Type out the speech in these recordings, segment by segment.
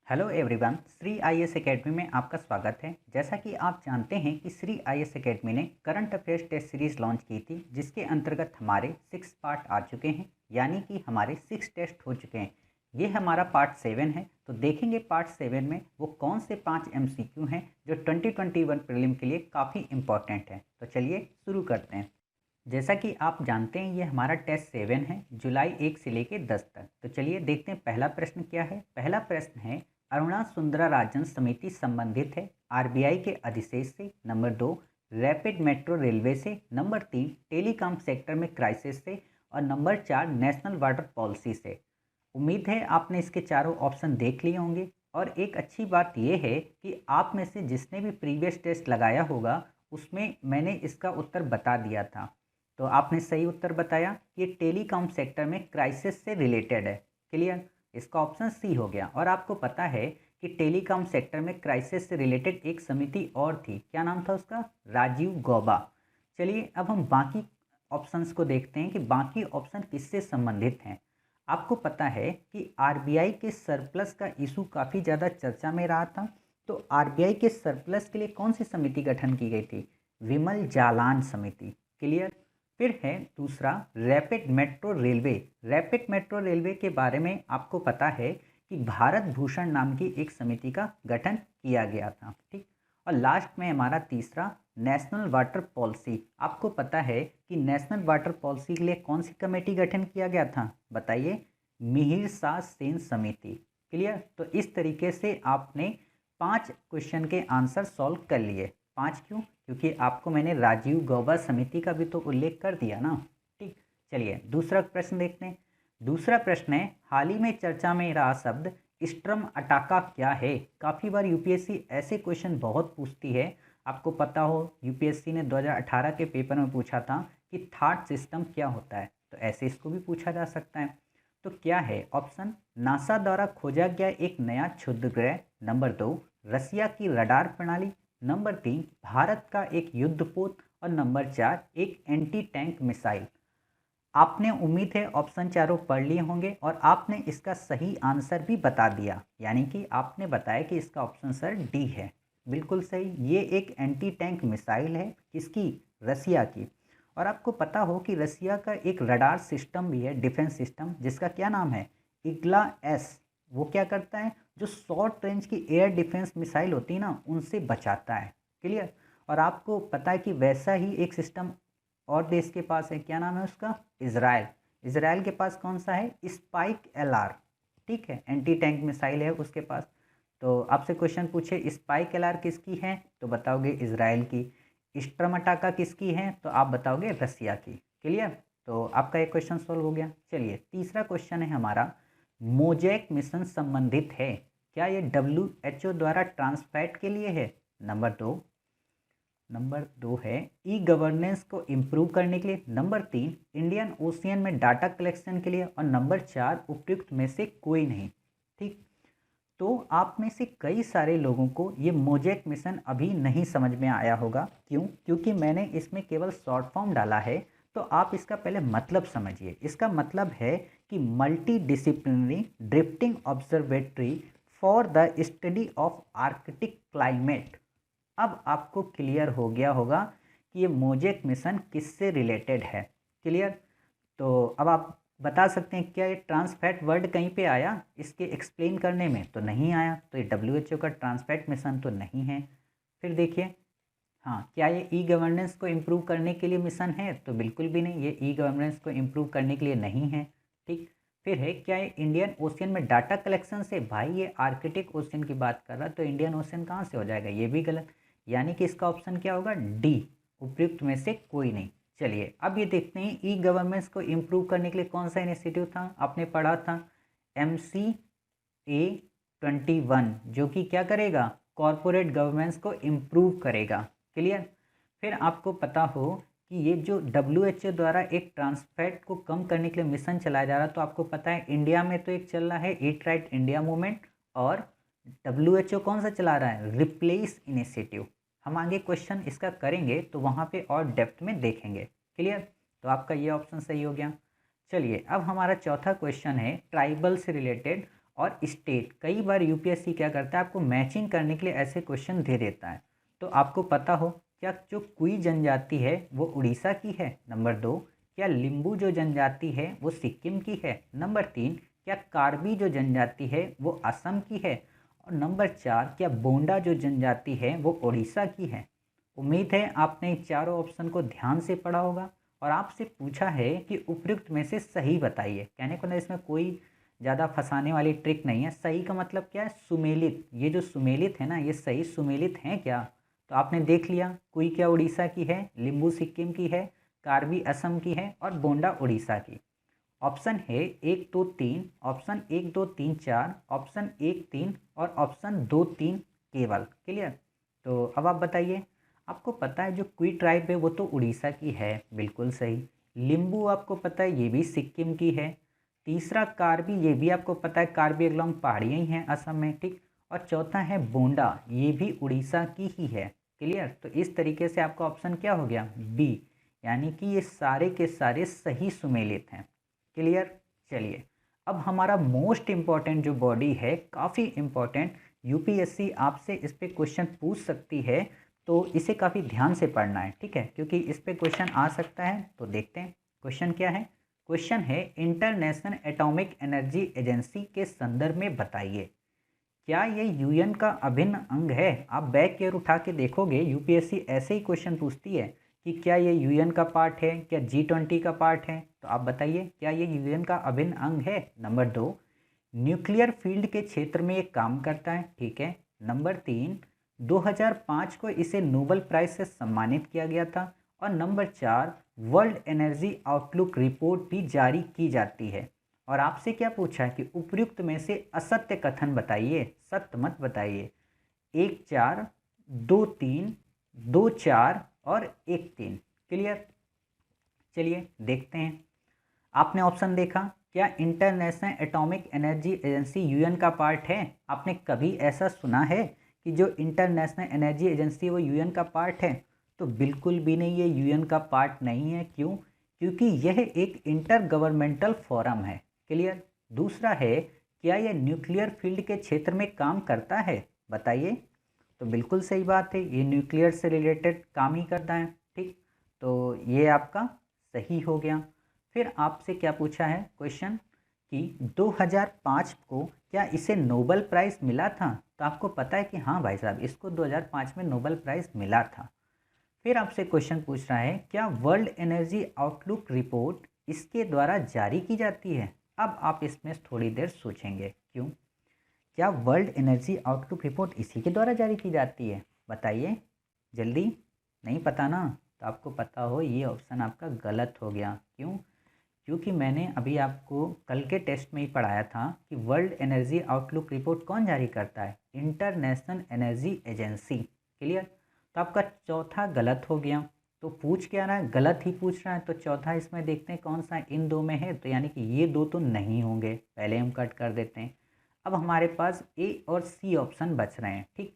Hello everyone, Shri IAS academy में आपका स्वागत है। जैसा कि आप जानते हैं कि श्री आईएएस एकेडमी ने current affairs test series launch की थी, जिसके अंतर्गत हमारे 6 पार्ट आ चुके हैं, यानी कि हमारे 6 टेस्ट हो चुके हैं। ये हमारा पार्ट 7 है। तो देखेंगे पार्ट 7 में वो कौन से 5 एमसीक्यू हैं जो 2021 प्रीलिम के लिए काफ़ी इंपॉर्टेंट हैं। तो चलिए शुरू करते हैं। जैसा कि आप जानते हैं, ये हमारा टेस्ट 7 है, जुलाई 1 से लेके 10 तक। तो चलिए देखते हैं पहला प्रश्न क्या है। पहला प्रश्न है, अरुणा सुंदराराजन समिति संबंधित है आरबीआई के अधिशेष से। नंबर 2, रैपिड मेट्रो रेलवे से। नंबर 3, टेलीकॉम सेक्टर में क्राइसिस से। और नंबर 4, नेशनल वाटर पॉलिसी से। उम्मीद है आपने इसके चारों ऑप्शन देख लिए होंगे। और एक अच्छी बात यह है कि आप में से जिसने भी प्रीवियस टेस्ट लगाया होगा, उसमें मैंने इसका उत्तर बता दिया था। तो आपने सही उत्तर बताया। ये टेलीकॉम सेक्टर में क्राइसिस से रिलेटेड है। क्लियर, इसका ऑप्शन सी हो गया। और आपको पता है कि टेलीकॉम सेक्टर में क्राइसिस से रिलेटेड एक समिति और थी, क्या नाम था उसका? राजीव गौबा। चलिए अब हम बाकी ऑप्शंस को देखते हैं कि बाकी ऑप्शन किससे संबंधित हैं। आपको पता है कि आरबीआई के सरप्लस का इशू काफ़ी ज़्यादा चर्चा में रहा था। तो आरबीआई के सरप्लस के लिए कौन सी समिति गठन की गई थी? विमल जालान समिति। क्लियर। फिर है दूसरा, rapid metro railway. Rapid metro railway के बारे में आपको पता है कि भारत भूषण नाम की एक समिति का गठन किया गया था। ठीक। और लास्ट में हमारा तीसरा, नेशनल वाटर पॉलिसी। आपको पता है कि नेशनल वाटर पॉलिसी के लिए कौन सी कमेटी गठन किया गया था? बताइए। मिहिर शाह सेन समिति। क्लियर। तो इस तरीके से आपने 5 क्वेश्चन के आंसर सॉल्व कर लिए। 5 क्यों? क्योंकि आपको मैंने राजीव गौबा समिति का भी तो उल्लेख कर दिया ना। ठीक। चलिए दूसरा प्रश्न देखते हैं। दूसरा प्रश्न है, हाल ही में चर्चा में रहा शब्द स्ट्रम अटाका क्या है? काफ़ी बार यूपीएससी ऐसे क्वेश्चन बहुत पूछती है। आपको पता हो यूपीएससी ने 2018 के पेपर में पूछा था कि थॉट सिस्टम क्या होता है, तो ऐसे इसको भी पूछा जा सकता है। तो क्या है ऑप्शन? नासा द्वारा खोजा गया एक नया क्षुद्र ग्रह। नंबर 2, रसिया की रडार प्रणाली। नंबर 3, भारत का एक युद्धपोत। और नंबर 4, एक एंटी टैंक मिसाइल। आपने उम्मीद है ऑप्शन चारों पढ़ लिए होंगे और आपने इसका सही आंसर भी बता दिया, यानी कि आपने बताया कि इसका ऑप्शन सर डी है। बिल्कुल सही, ये एक एंटी टैंक मिसाइल है। किसकी? रसिया की। और आपको पता हो कि रसिया का एक रडार सिस्टम भी है, डिफेंस सिस्टम, जिसका क्या नाम है? Igla S. वो क्या करता है? जो शॉर्ट रेंज की एयर डिफेंस मिसाइल होती है ना, उनसे बचाता है। क्लियर। और आपको पता है कि वैसा ही एक सिस्टम और देश के पास है, क्या नाम है उसका? इजराइल। इजराइल के पास कौन सा है? Spike LR. ठीक है, एंटी टैंक मिसाइल है उसके पास। तो आपसे क्वेश्चन पूछे स्पाइक एलआर किसकी है, तो बताओगे इजराइल की। स्ट्रमटाका किसकी है, तो आप बताओगे रसिया की। क्लियर। तो आपका एक क्वेश्चन सोल्व हो गया। चलिए तीसरा क्वेश्चन है हमारा, मोजैक मिशन संबंधित है। क्या ये WHO द्वारा ट्रांसफैट के लिए है? नंबर 2 है ई गवर्नेंस को इम्प्रूव करने के लिए। नंबर 3, इंडियन ओशियन में डाटा कलेक्शन के लिए। और नंबर 4, उपयुक्त में से कोई नहीं। ठीक। तो आप में से कई सारे लोगों को ये मोजैक मिशन अभी नहीं समझ में आया होगा। क्यों? क्योंकि मैंने इसमें केवल शॉर्ट फॉर्म डाला है। तो आप इसका पहले मतलब समझिए। इसका मतलब है कि multi disciplinary drifting observatory for the study of Arctic climate. अब आपको क्लियर हो गया होगा कि ये मोजैक मिशन किससे रिलेटेड है। क्लियर। तो अब आप बता सकते हैं क्या ये ट्रांसफैट वर्ड कहीं पे आया इसके एक्सप्लेन करने में? तो नहीं आया। तो ये WHO का ट्रांसफैट मिशन तो नहीं है। फिर देखिए, हाँ, क्या ये ई गवर्नेंस को इम्प्रूव करने के लिए मिशन है? तो बिल्कुल भी नहीं, ये ई गवर्नेंस को इम्प्रूव करने के लिए नहीं है। ठीक। फिर है, क्या ये इंडियन ओशियन में डाटा कलेक्शन से? भाई ये आर्कटिक ओशियन की बात कर रहा, तो इंडियन ओशियन कहाँ से हो जाएगा? ये भी गलत। यानी कि इसका ऑप्शन क्या होगा? डी, उपयुक्त में से कोई नहीं। चलिए अब ये देखते हैं ई गवर्नेंस को इम्प्रूव करने के लिए कौन सा इनिशिएटिव था। आपने पढ़ा था MCA21, जो कि क्या करेगा? कॉरपोरेट गवर्नेंस को इम्प्रूव करेगा। क्लियर। फिर आपको पता हो कि ये जो WHO द्वारा एक ट्रांसफैट को कम करने के लिए मिशन चलाया जा रहा, तो आपको पता है इंडिया में तो एक चल रहा है ईट राइट इंडिया मूवमेंट, और WHO कौन सा चला रहा है? Replace initiative. हम आगे क्वेश्चन इसका करेंगे तो वहाँ पे और डेप्थ में देखेंगे। क्लियर। तो आपका ये ऑप्शन सही हो गया। चलिए अब हमारा चौथा क्वेश्चन है ट्राइबल से रिलेटेड, और स्टेट, कई बार यूपीएससी क्या करता है, आपको मैचिंग करने के लिए ऐसे क्वेश्चन दे देता है। तो आपको पता हो क्या जो कुई जनजाति है वो उड़ीसा की है, नंबर 2। क्या लिम्बू जो जनजाति है वो सिक्किम की है, नंबर 3। क्या कार्बी जो जनजाति है वो असम की है, और नंबर 4 क्या बोंडा जो जनजाति है वो उड़ीसा की है। उम्मीद है आपने इन चारों ऑप्शन को ध्यान से पढ़ा होगा और आपसे पूछा है कि उपयुक्त में से सही बताइए। कहने को ना इसमें कोई ज़्यादा फंसाने वाली ट्रिक नहीं है। सही का मतलब क्या है, सुमेलित। ये जो सुमेलित है ना, ये सही सुमेलित हैं क्या। तो आपने देख लिया, कोई क्या उड़ीसा की है, लिम्बू सिक्किम की है, कार्बी असम की है और बोंडा उड़ीसा की। ऑप्शन है 1 2 3, ऑप्शन 1 2 3 4, ऑप्शन 1 3 और ऑप्शन 2 3 केवल। क्लियर। तो अब आप बताइए, आपको पता है जो क्वी ट्राइब है वो तो उड़ीसा की है, बिल्कुल सही। लिम्बू आपको पता है ये भी सिक्किम की है। तीसरा कार्बी, ये भी आपको पता है कार्बी एंगलोंग पहाड़ियाँ ही हैं असम में, ठीक। और चौथा है बोंडा, ये भी उड़ीसा की ही है। क्लियर। तो इस तरीके से आपका ऑप्शन क्या हो गया, बी, यानी कि ये सारे के सारे सही सुमेलित हैं। क्लियर। चलिए, अब हमारा मोस्ट इम्पॉर्टेंट जो बॉडी है, काफ़ी इम्पॉर्टेंट, यूपीएससी आपसे इस पर क्वेश्चन पूछ सकती है, तो इसे काफ़ी ध्यान से पढ़ना है, ठीक है, क्योंकि इस पे क्वेश्चन आ सकता है। तो देखते हैं क्वेश्चन क्या है। क्वेश्चन है, इंटरनेशनल एटॉमिक एनर्जी एजेंसी के संदर्भ में बताइए, क्या ये यूएन का अभिन्न अंग है। आप बैक ईयर उठा के देखोगे, यूपीएससी ऐसे ही क्वेश्चन पूछती है कि क्या ये यूएन का पार्ट है, क्या G20 का पार्ट है। तो आप बताइए, क्या ये यूएन का अभिन्न अंग है। नंबर 2, न्यूक्लियर फील्ड के क्षेत्र में ये काम करता है, ठीक है। नंबर 3, 2005 को इसे नोबेल प्राइज से सम्मानित किया गया था। और number 4, world energy outlook report भी जारी की जाती है। और आपसे क्या पूछा है कि उपयुक्त में से असत्य कथन बताइए, सत्य मत बताइए। 1 4, 2 3, 2 4 और 1 3। क्लियर। चलिए देखते हैं। आपने ऑप्शन देखा, क्या international atomic energy agency UN का पार्ट है। आपने कभी ऐसा सुना है कि जो इंटरनेशनल एनर्जी एजेंसी वो यूएन का पार्ट है। तो बिल्कुल भी नहीं, ये यूएन का पार्ट नहीं है। क्यों, क्योंकि यह एक इंटर गवर्नमेंटल फोरम है। क्लियर। दूसरा है, क्या यह न्यूक्लियर फील्ड के क्षेत्र में काम करता है, बताइए। तो बिल्कुल सही बात है, ये न्यूक्लियर से रिलेटेड काम ही करता है, ठीक। तो ये आपका सही हो गया। फिर आपसे क्या पूछा है क्वेश्चन कि 2005 को क्या इसे नोबेल प्राइज़ मिला था। तो आपको पता है कि हाँ भाई साहब, इसको 2005 में नोबेल प्राइज़ मिला था। फिर आपसे क्वेश्चन पूछ रहा है, क्या वर्ल्ड एनर्जी आउटलुक रिपोर्ट इसके द्वारा जारी की जाती है। अब आप इसमें थोड़ी देर सोचेंगे, क्यों, क्या वर्ल्ड एनर्जी आउटलुक रिपोर्ट इसी के द्वारा जारी की जाती है, बताइए जल्दी। नहीं पता ना, तो आपको पता हो ये ऑप्शन आपका गलत हो गया। क्यों, क्योंकि मैंने अभी आपको कल के टेस्ट में ही पढ़ाया था कि वर्ल्ड एनर्जी आउटलुक रिपोर्ट कौन जारी करता है, इंटरनेशनल एनर्जी एजेंसी। क्लियर। तो आपका चौथा गलत हो गया। तो पूछ क्या रहा है, गलत ही पूछ रहा है। तो चौथा इसमें देखते हैं कौन सा इन दो में है। तो यानी कि ये दो तो नहीं होंगे, पहले हम कट कर देते हैं। अब हमारे पास ए और सी ऑप्शन बच रहे हैं, ठीक।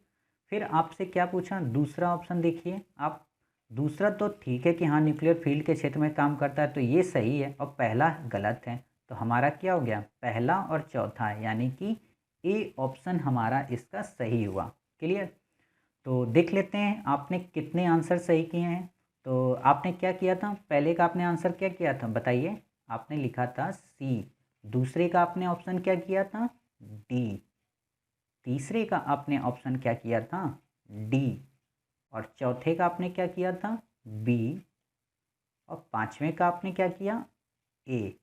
फिर आपसे क्या पूछा, दूसरा ऑप्शन देखिए आप। दूसरा तो ठीक है कि हाँ न्यूक्लियर फील्ड के क्षेत्र में काम करता है, तो ये सही है, और पहला गलत है। तो हमारा क्या हो गया, पहला और चौथा, यानी कि ए ऑप्शन हमारा इसका सही हुआ। क्लियर। तो देख लेते हैं आपने कितने आंसर सही किए हैं। तो आपने क्या किया था, पहले का आपने आंसर क्या किया था, बताइए। आपने लिखा था सी। दूसरे का आपने ऑप्शन क्या किया था, डी। तीसरे का आपने ऑप्शन क्या किया था, डी। और चौथे का आपने क्या किया था, बी। और पांचवें का आपने क्या किया, ए।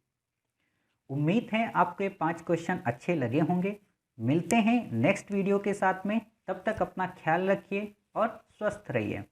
उम्मीद है आपको ये 5 क्वेश्चन अच्छे लगे होंगे। मिलते हैं नेक्स्ट वीडियो के साथ में, तब तक अपना ख्याल रखिए और स्वस्थ रहिए।